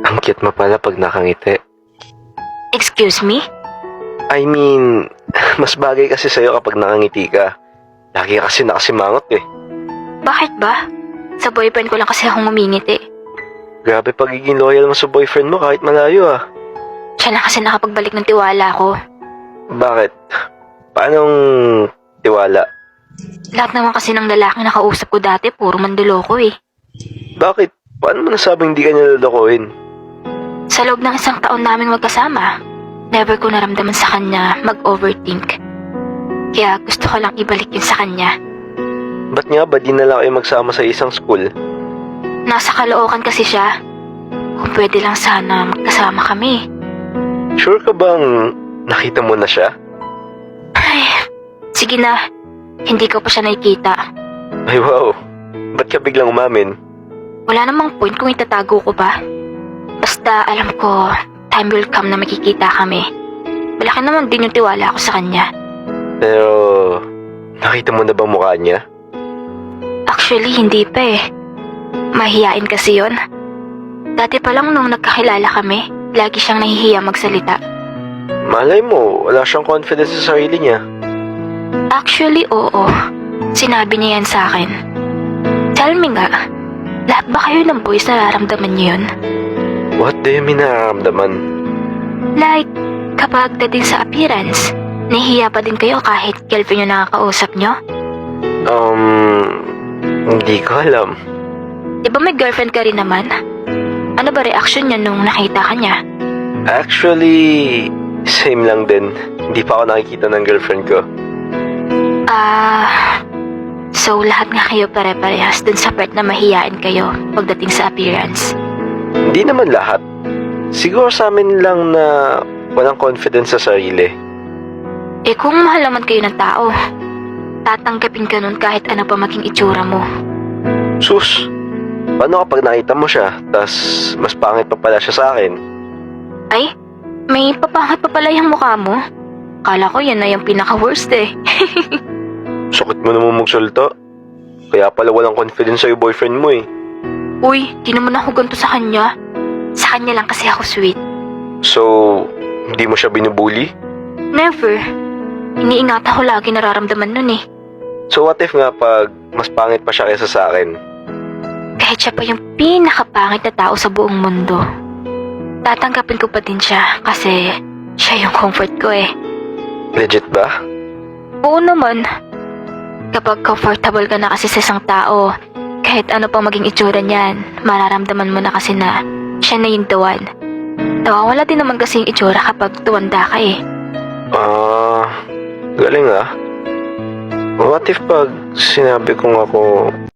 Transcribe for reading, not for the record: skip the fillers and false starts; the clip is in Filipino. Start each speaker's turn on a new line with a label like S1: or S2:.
S1: Ang cute mo pala pag nakangiti.
S2: Excuse me?
S1: I mean, mas bagay kasi sa'yo kapag nakangiti ka. Lagi ka kasi nakasimangot eh.
S2: Bakit ba? Sa boyfriend ko lang kasi akong umingiti.
S1: Grabe pagiging loyal mo sa boyfriend mo kahit malayo ah.
S2: Siya na kasi nakapagbalik ng tiwala ko.
S1: Bakit? Paanong tiwala?
S2: Lahat naman kasi ng lalaki nakausap ko dati, puro manduloko eh.
S1: Bakit? Paano mo nasabing hindi ka nilolokohin?
S2: Sa loob ng isang taon naming magkasama, never ko naramdaman sa kanya mag-overthink. Kaya gusto ko lang ibalik yun sa kanya.
S1: Ba't nga ba di na lang kayo magsama sa isang school?
S2: Nasa Caloocan kasi siya. Kung pwede lang sana magkasama kami.
S1: Sure ka bang nakita mo na siya?
S2: Ay, sige na. Hindi ko pa siya nakikita.
S1: Ay wow, ba't ka biglang umamin?
S2: Wala namang point kung itatago ko pa. Basta alam ko, time will come na makikita kami. Malaki naman din yung tiwala ko sa kanya.
S1: Pero, nakita mo na ba mukha niya?
S2: Actually, hindi pa eh. Mahihiyain kasi yon. Dati pa lang nung nagkakilala kami, lagi siyang nahihiya magsalita.
S1: Malay mo, wala siyang confidence sa sarili niya.
S2: Actually, oo. Sinabi niya yan sa akin. Tell me nga, lahat ba kayo ng boys nararamdaman niyo yun?
S1: What do you mean nararamdaman?
S2: Like, kapag dating sa appearance, nahihiya pa din kayo kahit girlfriend yung nakakausap niyo?
S1: Hindi ko alam.
S2: Di ba may girlfriend ka rin naman? Ano ba reaction niya nung nakita ka niya?
S1: Actually, same lang din. Hindi pa ako nakikita ng girlfriend ko.
S2: So lahat nga kayo pare-parehas dun sa part na mahihiyain kayo pagdating sa appearance?
S1: Hindi naman lahat. Siguro sa amin lang na walang confidence sa sarili.
S2: Eh kung mahal naman kayo ng tao, tatanggapin ka nun kahit ano pa maging itsura mo.
S1: Sus, paano kapag nakita mo siya, tas mas pangit pa pala siya sa akin?
S2: Ay, may papangat pa pala yung mukha mo. Kala ko yan na yung pinaka-worst eh.
S1: Sakit mo naman magsalita. Kaya pala walang confidence sa'yo boyfriend mo eh.
S2: Uy, di naman ako ganito sa kanya. Sa kanya lang kasi ako sweet.
S1: So, hindi mo siya binubuli?
S2: Never. Iniingatan ko lagi nararamdaman nun eh.
S1: So what if nga pag mas pangit pa siya kaysa sa akin?
S2: Kahit siya pa yung pinakapangit na tao sa buong mundo, tatanggapin ko pa din siya kasi siya yung comfort ko eh.
S1: Legit ba?
S2: Oo naman. Kapag comfortable ka na kasi sa isang tao, kahit ano pang maging itsura niyan, mararamdaman mo na kasi na siya na yung the one. Nawawala din naman kasi yung itsura kapag tuwanda ka eh.
S1: Galing ah. What if pag sinabi kong ako